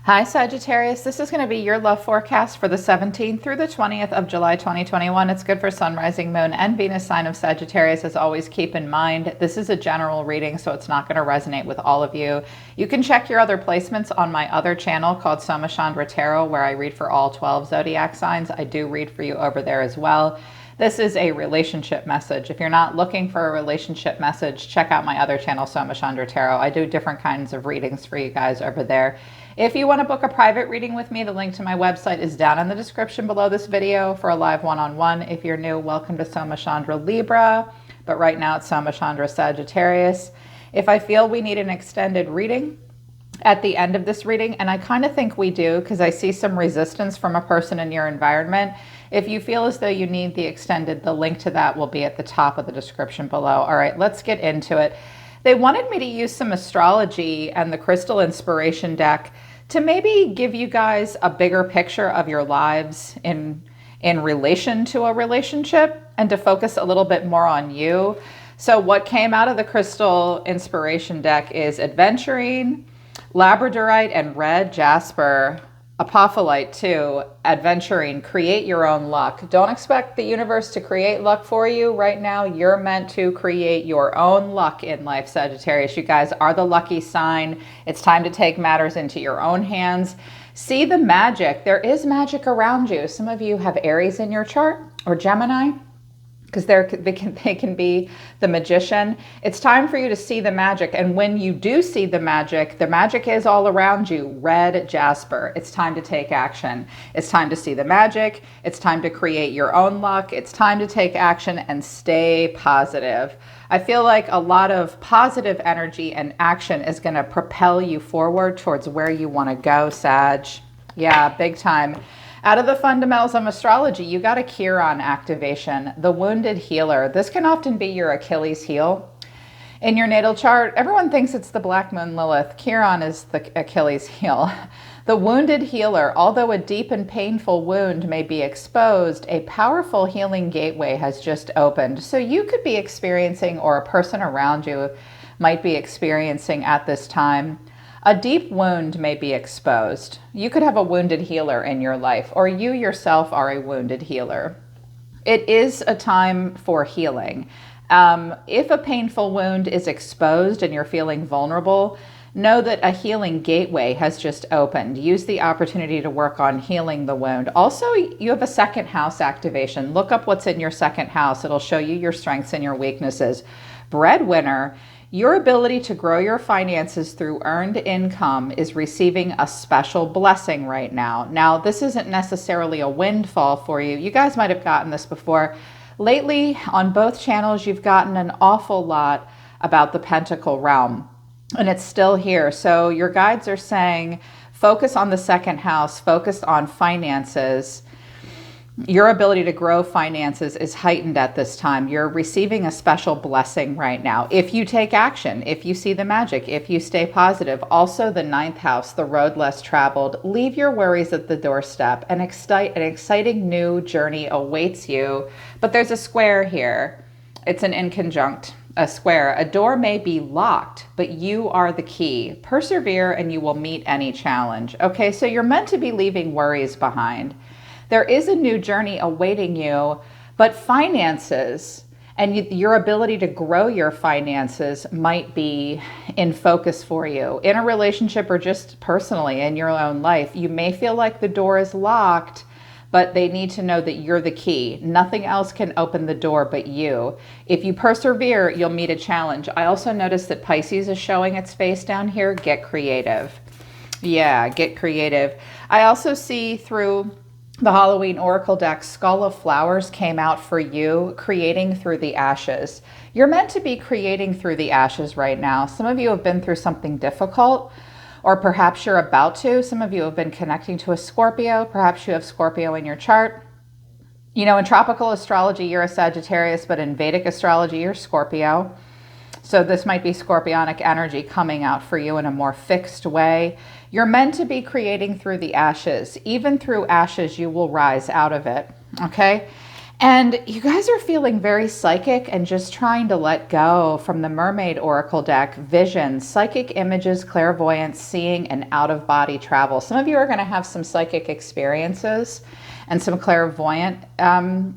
Hi Sagittarius, this is going to be your love forecast for the 17th through the 20th of July 2021. It's good for Sun, Rising, Moon, and Venus sign of Sagittarius. As always, keep in mind, this is a general reading, so it's not going to resonate with all of you. You can check your other placements on my other channel called Somachandra Tarot, where I read for all 12 zodiac signs. I do read for you over there as well. This is a relationship message. If you're not looking for a relationship message, check out my other channel, Somachandra Tarot. I do different kinds of readings for you guys over there. If you want to book a private reading with me, the link to my website is down in the description below this video for a live one-on-one. If you're new, welcome to Somachandra Libra, but right now it's Somachandra Sagittarius. If I feel we need an extended reading at the end of this reading, and I kind of think we do because I see some resistance from a person in your environment. If you feel as though you need the extended, the link to that will be at the top of the description below. All right, let's get into it. They wanted me to use some astrology and the crystal inspiration deck to maybe give you guys a bigger picture of your lives in relation to a relationship and to focus a little bit more on you. So what came out of the crystal inspiration deck is adventuring, labradorite and red jasper, apophyllite too, adventuring, create your own luck. Don't expect the universe to create luck for you. Right now, you're meant to create your own luck in life, Sagittarius. You guys are the lucky sign. It's time to take matters into your own hands. See the magic. There is magic around you. Some of you have Aries in your chart or Gemini, because they can be the magician. It's time for you to see the magic. And when you do see the magic is all around you, red jasper. It's time to take action. It's time to see the magic. It's time to create your own luck. It's time to take action and stay positive. I feel like a lot of positive energy and action is gonna propel you forward towards where you wanna go, Sag. Yeah, big time. Out of the fundamentals of astrology, you got a Chiron activation, the wounded healer. This can often be your Achilles heel. In your natal chart, everyone thinks it's the Black Moon Lilith. Chiron is the Achilles heel. The wounded healer, although a deep and painful wound may be exposed, a powerful healing gateway has just opened. So you could be experiencing, or a person around you might be experiencing at this time, a deep wound may be exposed. You could have a wounded healer in your life, or you yourself are a wounded healer. It is a time for healing. If a painful wound is exposed and you're feeling vulnerable, know that a healing gateway has just opened. Use the opportunity to work on healing the wound. Also, you have a second house activation. Look up what's in your second house. It'll show you your strengths and your weaknesses. Breadwinner. Your ability to grow your finances through earned income is receiving a special blessing right now. Now, this isn't necessarily a windfall for you. You guys might have gotten this before. Lately, on both channels, you've gotten an awful lot about the Pentacle realm, and it's still here. So your guides are saying, focus on the second house, focus on finances. Your ability to grow finances is heightened at this time. You're receiving a special blessing right now. If you take action, if you see the magic, if you stay positive. Also the ninth house, the road less traveled. Leave your worries at the doorstep. An exciting new journey awaits you. But there's a square here. It's an inconjunct, a square. A door may be locked, but you are the key. Persevere and you will meet any challenge. Okay, so you're meant to be leaving worries behind. There is a new journey awaiting you, but finances and your ability to grow your finances might be in focus for you. In a relationship or just personally in your own life, you may feel like the door is locked, but they need to know that you're the key. Nothing else can open the door but you. If you persevere, you'll meet a challenge. I also noticed that Pisces is showing its face down here. Get creative. Yeah, get creative. I also see through the Halloween Oracle deck, Skull of Flowers came out for you, creating through the ashes. You're meant to be creating through the ashes right now. Some of you have been through something difficult, or perhaps you're about to. Some of you have been connecting to a Scorpio. Perhaps you have Scorpio in your chart. You know, in tropical astrology, you're a Sagittarius, but in Vedic astrology, you're Scorpio. So this might be scorpionic energy coming out for you in a more fixed way. You're meant to be creating through the ashes. Even through ashes, you will rise out of it, okay? And you guys are feeling very psychic and just trying to let go from the Mermaid Oracle deck. Vision, psychic images, clairvoyance, seeing, and out-of-body travel. Some of you are going to have some psychic experiences and some clairvoyant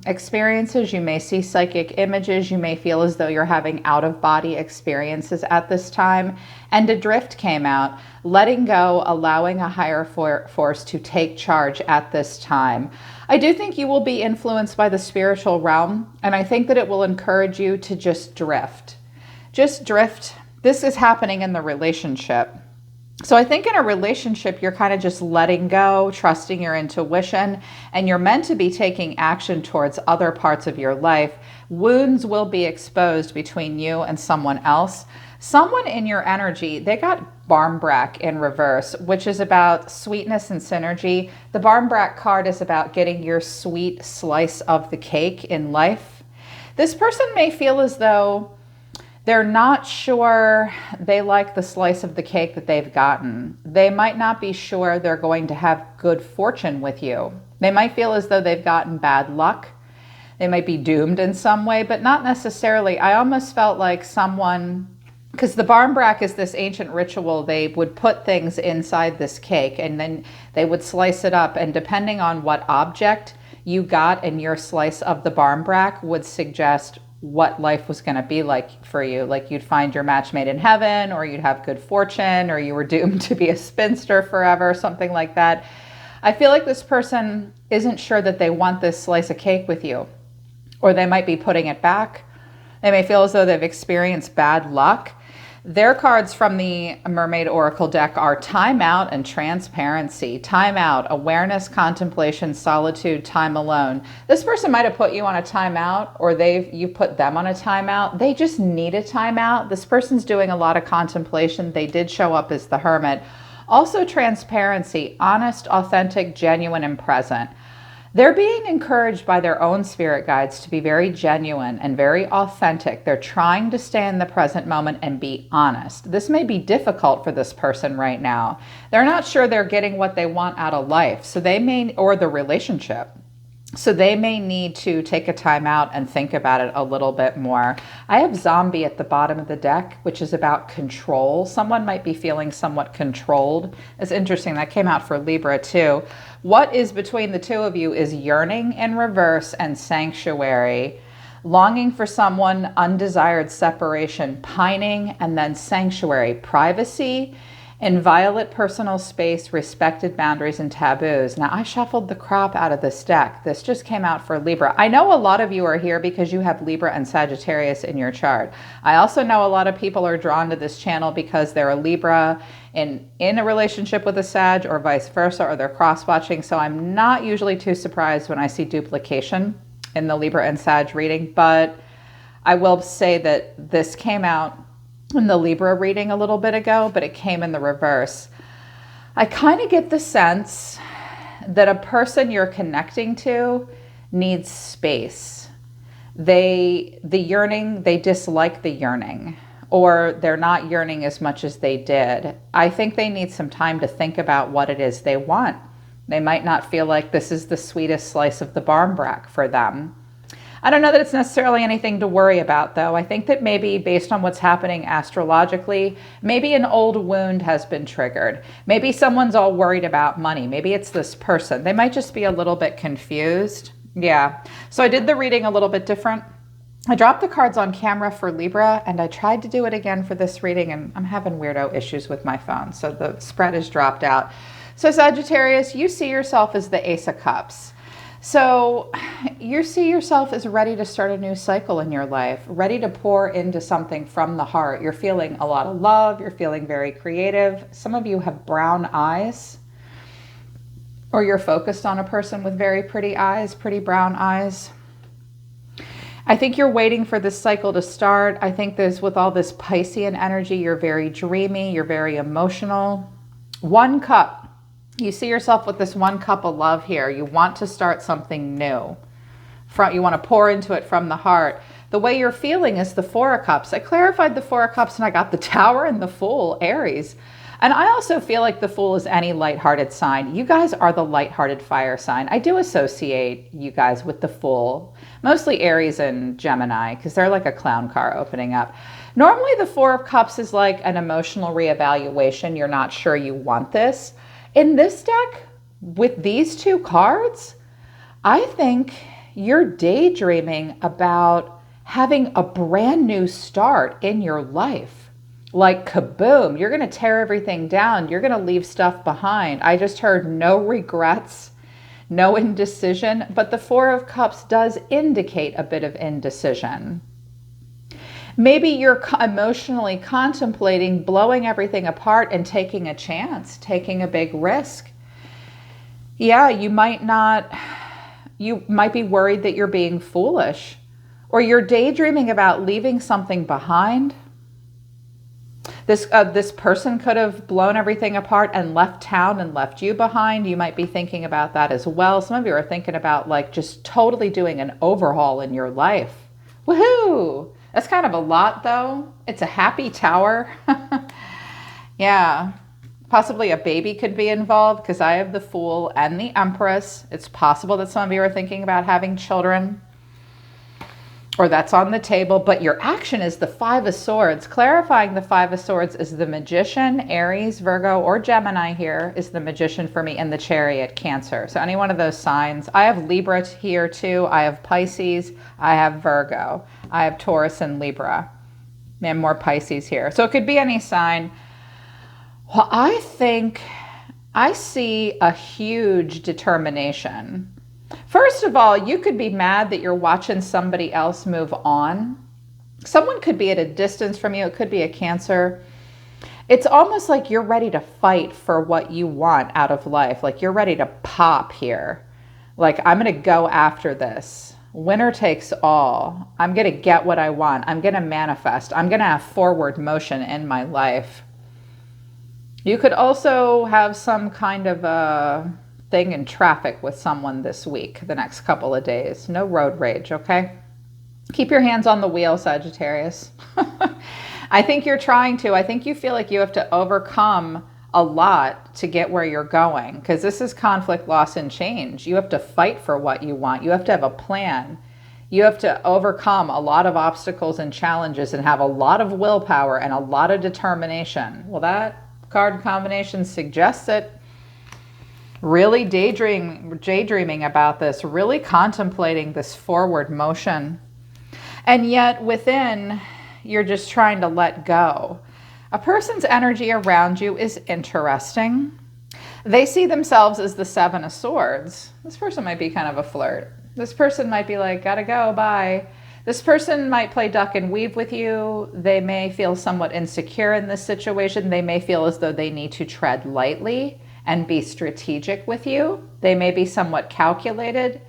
experiences. You may see psychic images. You may feel as though you're having out-of-body experiences at this time. And a drift came out, letting go, allowing a higher force to take charge at this time. I do think you will be influenced by the spiritual realm, and I think that it will encourage you to just drift. Just drift. This is happening in the relationship. So I think in a relationship, you're kind of just letting go, trusting your intuition, and you're meant to be taking action towards other parts of your life. Wounds will be exposed between you and someone else. Someone in your energy, they got Barmbrack in reverse, which is about sweetness and synergy. The Barmbrack card is about getting your sweet slice of the cake in life. This person may feel as though they're not sure they like the slice of the cake that they've gotten. They might not be sure they're going to have good fortune with you. They might feel as though they've gotten bad luck. They might be doomed in some way, but not necessarily. I almost felt like someone, because the Barmbrack is this ancient ritual, they would put things inside this cake and then they would slice it up. And depending on what object you got in your slice of the Barmbrack would suggest what life was going to be like for you. Like you'd find your match made in heaven, or you'd have good fortune, or you were doomed to be a spinster forever, something like that. I feel like this person isn't sure that they want this slice of cake with you, or they might be putting it back. They may feel as though they've experienced bad luck. Their cards from the Mermaid Oracle deck are timeout and transparency. Timeout, awareness, contemplation, solitude, time alone. This person might have put you on a timeout, or you put them on a timeout. They just need a timeout. This person's doing a lot of contemplation. They did show up as the Hermit. Also transparency, honest, authentic, genuine, and present. They're being encouraged by their own spirit guides to be very genuine and very authentic. They're trying to stay in the present moment and be honest. This may be difficult for this person right now. They're not sure they're getting what they want out of life, so they may, or the relationship. So they may need to take a time out and think about it a little bit more. I have zombie at the bottom of the deck, which is about control. Someone might be feeling somewhat controlled. It's interesting. That came out for Libra too. What is between the two of you is yearning in reverse and sanctuary. Longing for someone, undesired separation, pining, and then sanctuary, privacy, inviolate personal space, respected boundaries, and taboos. Now, I shuffled the crap out of this deck. This just came out for Libra. I know a lot of you are here because you have Libra and Sagittarius in your chart. I also know a lot of people are drawn to this channel because they're a Libra in a relationship with a Sag, or vice versa, or they're cross-watching. So I'm not usually too surprised when I see duplication in the Libra and Sag reading, but I will say that this came out in the Libra reading a little bit ago, but it came in the reverse. I kind of get the sense that a person you're connecting to needs space. They dislike the yearning, or they're not yearning as much as they did. I think they need some time to think about what it is they want. They might not feel like this is the sweetest slice of the Barmbrack for them. I don't know that it's necessarily anything to worry about, though. I think that maybe based on what's happening astrologically, maybe an old wound has been triggered. Maybe someone's all worried about money. Maybe it's this person. They might just be a little bit confused. Yeah. So I did the reading a little bit different. I dropped the cards on camera for Libra, and I tried to do it again for this reading, and I'm having weirdo issues with my phone, so the spread has dropped out. So Sagittarius, you see yourself as the Ace of Cups. So you see yourself as ready to start a new cycle in your life, ready to pour into something from the heart. You're feeling a lot of love. You're feeling very creative. Some of you have brown eyes, or you're focused on a person with very pretty eyes, pretty brown eyes. I think you're waiting for this cycle to start. I think with all this Piscean energy, you're very dreamy. You're very emotional. One cup. You see yourself with this one cup of love here. You want to start something new. You want to pour into it from the heart. The way you're feeling is the Four of Cups. I clarified the Four of Cups and I got the Tower and the Fool, Aries. And I also feel like the Fool is any lighthearted sign. You guys are the lighthearted fire sign. I do associate you guys with the Fool, mostly Aries and Gemini, because they're like a clown car opening up. Normally the Four of Cups is like an emotional reevaluation. You're not sure you want this. In this deck, with these two cards, I think you're daydreaming about having a brand new start in your life. Like kaboom, you're going to tear everything down. You're going to leave stuff behind. I just heard no regrets, no indecision, but the Four of Cups does indicate a bit of indecision. Maybe you're emotionally contemplating blowing everything apart and taking a chance, taking a big risk. Yeah, you might be worried that you're being foolish, or you're daydreaming about leaving something behind. This person could have blown everything apart and left town and left you behind. You might be thinking about that as well. Some of you are thinking about like just totally doing an overhaul in your life. Woohoo! That's kind of a lot though. It's a happy tower. Yeah. Possibly a baby could be involved because I have the Fool and the Empress. It's possible that some of you are thinking about having children, or that's on the table, but your action is the Five of Swords. Clarifying the Five of Swords is the Magician, Aries, Virgo, or Gemini here is the Magician for me, and the Chariot, Cancer. So any one of those signs. I have Libra here too. I have Pisces. I have Virgo. I have Taurus and Libra. And more Pisces here. So it could be any sign. Well, I think I see a huge determination. First of all, you could be mad that you're watching somebody else move on. Someone could be at a distance from you. It could be a Cancer. It's almost like you're ready to fight for what you want out of life. Like you're ready to pop here. Like, I'm going to go after this. Winner takes all. I'm going to get what I want. I'm going to manifest. I'm going to have forward motion in my life. You could also have some kind of a thing in traffic with someone this week, the next couple of days. No road rage, okay? Keep your hands on the wheel, Sagittarius. I think you're trying to. I think you feel like you have to overcome a lot to get where you're going, because this is conflict, loss, and change. You have to fight for what you want. You have to have a plan. You have to overcome a lot of obstacles and challenges and have a lot of willpower and a lot of determination. Well, that card combination suggests it. Really daydreaming about this, really contemplating this forward motion. And yet within, you're just trying to let go. A person's energy around you is interesting. They see themselves as the Seven of Swords. This person might be kind of a flirt. This person might be like, gotta go, bye. This person might play duck and weave with you. They may feel somewhat insecure in this situation. They may feel as though they need to tread lightly and be strategic with you. They may be somewhat calculated.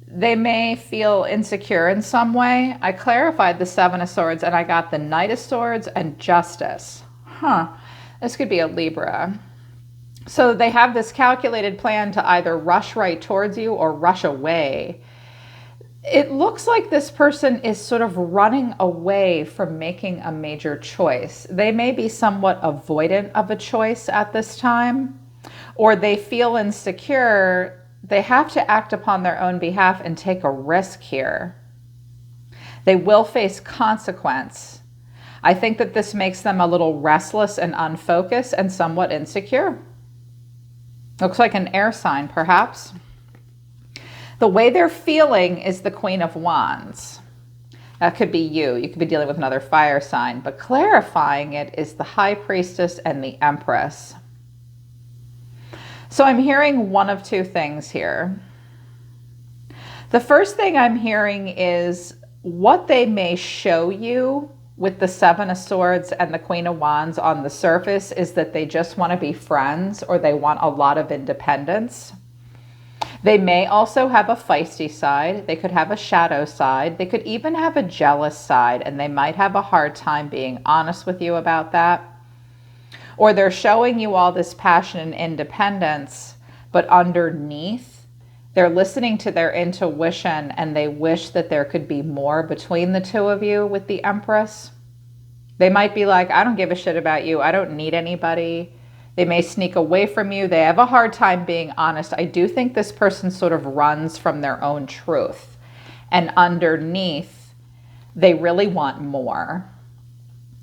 They may feel insecure in some way. I clarified the Seven of Swords and I got the Knight of Swords and Justice. This could be a Libra. So they have this calculated plan to either rush right towards you or rush away. It looks like this person is sort of running away from making a major choice. They may be somewhat avoidant of a choice at this time, or they feel insecure. They have to act upon their own behalf and take a risk here. They will face consequence. I think that this makes them a little restless and unfocused and somewhat insecure. Looks like an air sign, perhaps. The way they're feeling is the Queen of Wands. That could be you. You could be dealing with another fire sign, but clarifying it is the High Priestess and the Empress. So I'm hearing one of two things here. The first thing I'm hearing is what they may show you with the Seven of Swords and the Queen of Wands on the surface is that they just want to be friends, or they want a lot of independence. They may also have a feisty side. They could have a shadow side. They could even have a jealous side, and they might have a hard time being honest with you about that. Or they're showing you all this passion and independence, but underneath, they're listening to their intuition and they wish that there could be more between the two of you with the Empress. They might be like, I don't give a shit about you. I don't need anybody. They may sneak away from you. They have a hard time being honest. I do think this person sort of runs from their own truth. And underneath, they really want more.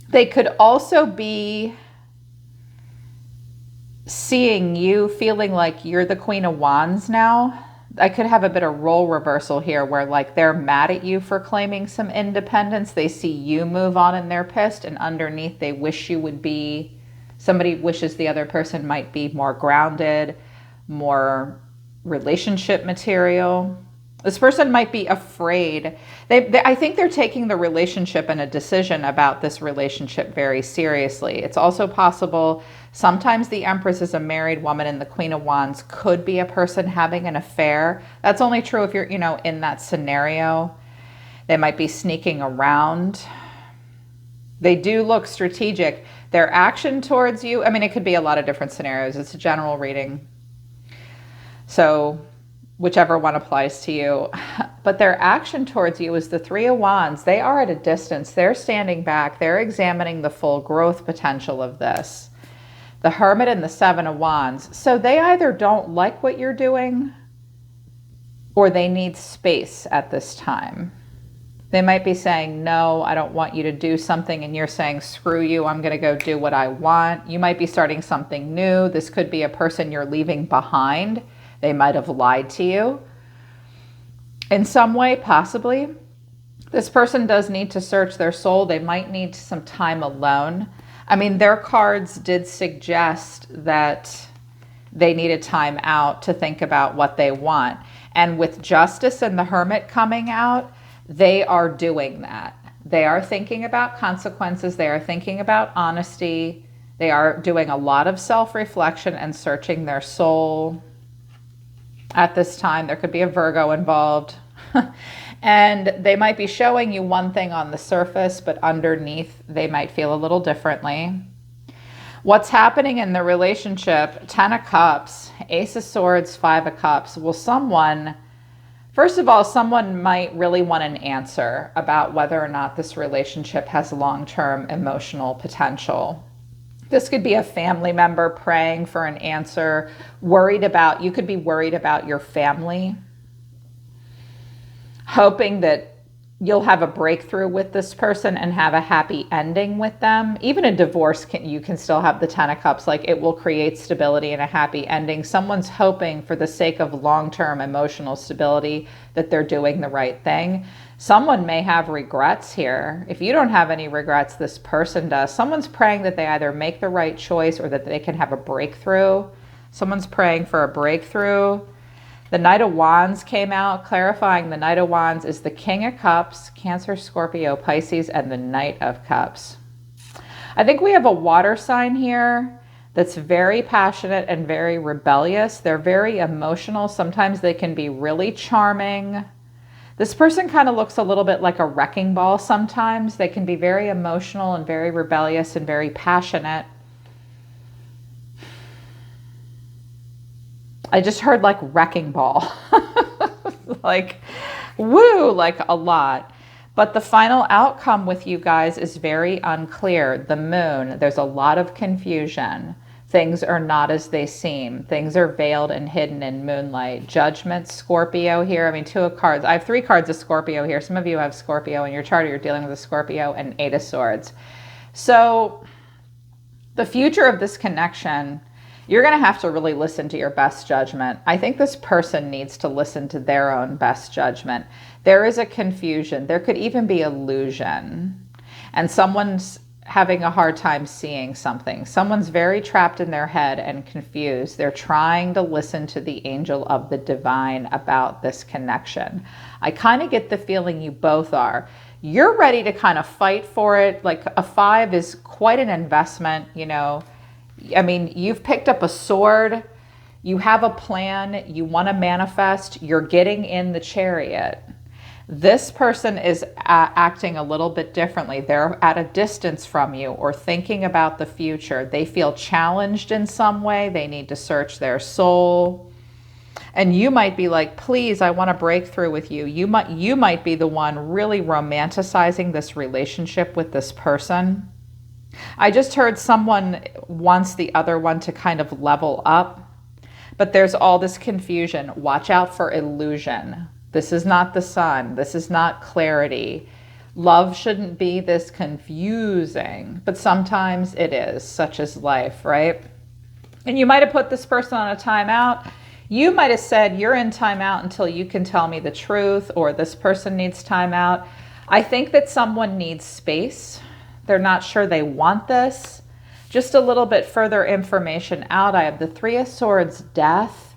They could also be seeing you, feeling like you're the Queen of Wands now. I could have a bit of role reversal here where like they're mad at you for claiming some independence. They see you move on and they're pissed, and underneath they wish you would be, somebody wishes the other person might be more grounded, more relationship material. This person might be afraid. I think they're taking the relationship and a decision about this relationship very seriously. It's also possible sometimes the Empress is a married woman and the Queen of Wands could be a person having an affair. That's only true if you're, in that scenario. They might be sneaking around. They do look strategic. Their action towards you, it could be a lot of different scenarios. It's a general reading. So whichever one applies to you. But their action towards you is the Three of Wands. They are at a distance. They're standing back. They're examining the full growth potential of this. The Hermit and the Seven of Wands. So they either don't like what you're doing or they need space at this time. They might be saying, no, I don't want you to do something. And you're saying, screw you, I'm going to go do what I want. You might be starting something new. This could be a person you're leaving behind. They might have lied to you in some way, possibly. This person does need to search their soul. They might need some time alone. Their cards did suggest that they needed time out to think about what they want. And with Justice and the Hermit coming out, they are doing that. They are thinking about consequences. They are thinking about honesty. They are doing a lot of self-reflection and searching their soul. At this time, there could be a Virgo involved. And they might be showing you one thing on the surface, but underneath they might feel a little differently. What's happening in the relationship? 10 of Cups, Ace of Swords, 5 of Cups. Well, first of all, someone might really want an answer about whether or not this relationship has long-term emotional potential. This could be a family member praying for an answer, you could be worried about your family, hoping that you'll have a breakthrough with this person and have a happy ending with them. Even a divorce, you can still have the 10 of Cups, like it will create stability and a happy ending. Someone's hoping for the sake of long-term emotional stability that they're doing the right thing. Someone may have regrets here. If you don't have any regrets, this person does. Someone's praying that they either make the right choice or that they can have a breakthrough. Someone's praying for a breakthrough. The Knight of Wands came out, clarifying the Knight of Wands is the King of Cups, Cancer, Scorpio, Pisces, and the Knight of Cups. I think we have a water sign here that's very passionate and very rebellious. They're very emotional. Sometimes they can be really charming. This person kind of looks a little bit like a wrecking ball sometimes. They can be very emotional and very rebellious and very passionate. I just heard like wrecking ball. Like, woo, like a lot. But the final outcome with you guys is very unclear. The Moon, there's a lot of confusion. Things are not as they seem. Things are veiled and hidden in moonlight. Judgment, Scorpio here. 2 of cards. I have 3 cards of Scorpio here. Some of you have Scorpio in your chart, or you're dealing with a Scorpio, and 8 of Swords. So the future of this connection, you're going to have to really listen to your best judgment. I think this person needs to listen to their own best judgment. There is a confusion. There could even be illusion. And someone's having a hard time seeing something. Someone's very trapped in their head and confused. They're trying to listen to the angel of the divine about this connection. I kind of get the feeling you both are. You're ready to kind of fight for it. Like a 5 is quite an investment, you've picked up a sword. You have a plan. You want to manifest. You're getting in the Chariot. This person is acting a little bit differently. They're at a distance from you or thinking about the future. They feel challenged in some way. They need to search their soul. And you might be like, please, I want to break through with you. You might be the one really romanticizing this relationship with this person. I just heard someone wants the other one to kind of level up, but there's all this confusion. Watch out for illusion. This is not the sun. This is not clarity. Love shouldn't be this confusing, but sometimes it is, such as life, right? And you might have put this person on a timeout. You might have said, you're in timeout until you can tell me the truth, or this person needs timeout. I think that someone needs space. They're not sure they want this. Just a little bit further information out. I have the Three of Swords, Death,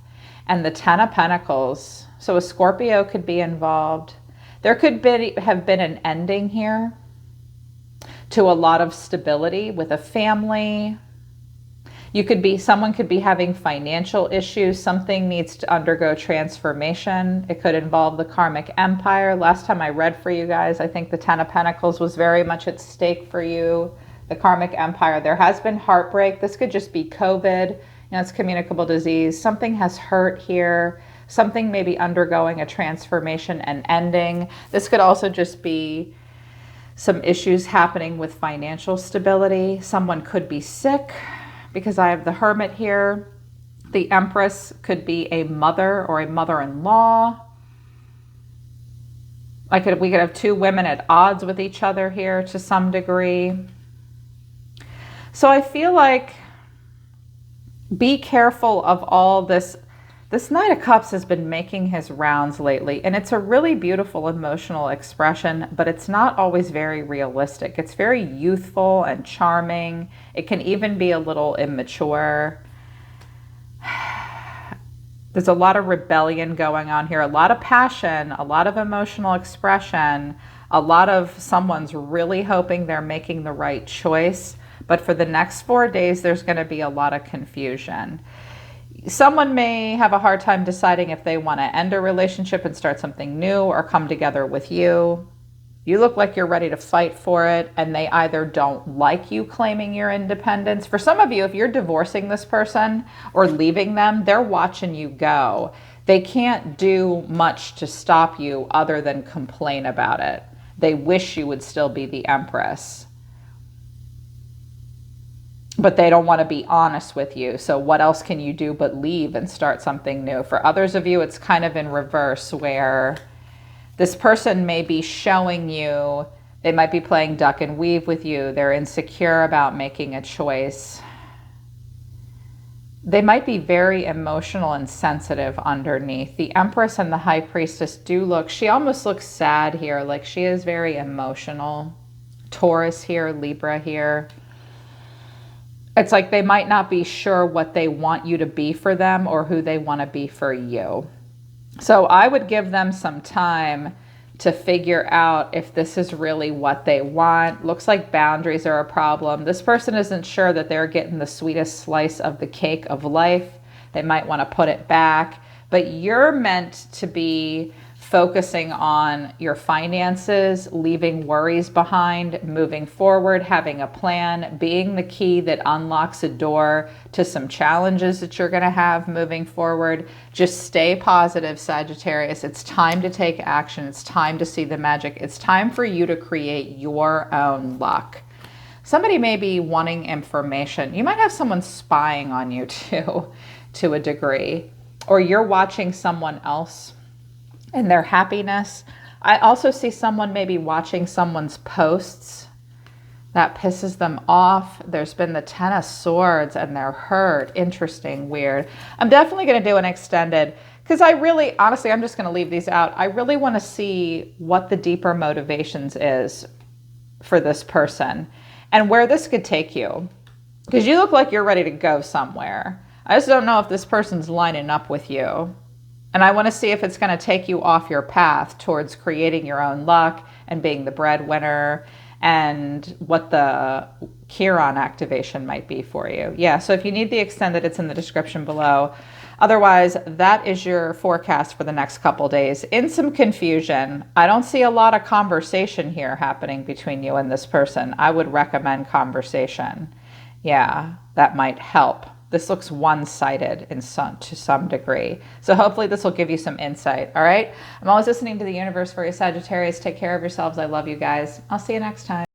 and the Ten of Pentacles. So a Scorpio could be involved. There could have been an ending here to a lot of stability with a family. Someone could be having financial issues. Something needs to undergo transformation. It could involve the karmic empire. Last time I read for you guys, I think the Ten of Pentacles was very much at stake for you. The karmic empire. There has been heartbreak. This could just be COVID. It's communicable disease. Something has hurt here. Something may be undergoing a transformation and ending. This could also just be some issues happening with financial stability. Someone could be sick, because I have the Hermit here. The Empress could be a mother or a mother-in-law. We could have two women at odds with each other here to some degree. So I feel like be careful of all this. This Knight of Cups has been making his rounds lately, and it's a really beautiful emotional expression, but it's not always very realistic. It's very youthful and charming. It can even be a little immature. There's a lot of rebellion going on here, a lot of passion, a lot of emotional expression, a lot of someone's really hoping they're making the right choice. But for the next 4 days, there's going to be a lot of confusion. Someone may have a hard time deciding if they want to end a relationship and start something new or come together with you. You look like you're ready to fight for it, and they either don't like you claiming your independence. For some of you, if you're divorcing this person or leaving them, they're watching you go. They can't do much to stop you other than complain about it. They wish you would still be the Empress, but they don't want to be honest with you. So what else can you do but leave and start something new? For others of you, it's kind of in reverse, where this person may be showing you, they might be playing duck and weave with you. They're insecure about making a choice. They might be very emotional and sensitive underneath. The Empress and the High Priestess do look, she almost looks sad here, like she is very emotional. Taurus here, Libra here. It's like they might not be sure what they want you to be for them or who they want to be for you. So I would give them some time to figure out if this is really what they want. Looks like boundaries are a problem. This person isn't sure that they're getting the sweetest slice of the cake of life. They might want to put it back, but you're meant to be focusing on your finances, leaving worries behind, moving forward, having a plan, being the key that unlocks a door to some challenges that you're going to have moving forward. Just stay positive, Sagittarius. It's time to take action. It's time to see the magic. It's time for you to create your own luck. Somebody may be wanting information. You might have someone spying on you too, to a degree, or you're watching someone else and their happiness. I also see someone maybe watching someone's posts. That pisses them off. There's been the Ten of Swords and they're hurt. Interesting, weird. I'm definitely going to do an extended, because I really, honestly, I'm just going to leave these out. I really want to see what the deeper motivations is for this person and where this could take you, because you look like you're ready to go somewhere. I just don't know if this person's lining up with you. And I want to see if it's going to take you off your path towards creating your own luck and being the breadwinner, and what the Chiron activation might be for you. Yeah, so if you need the extended, it's in the description below. Otherwise, that is your forecast for the next couple days. In some confusion, I don't see a lot of conversation here happening between you and this person. I would recommend conversation. Yeah, that might help. This looks one-sided to some degree. So hopefully this will give you some insight, all right? I'm always listening to the universe for you, Sagittarius. Take care of yourselves. I love you guys. I'll see you next time.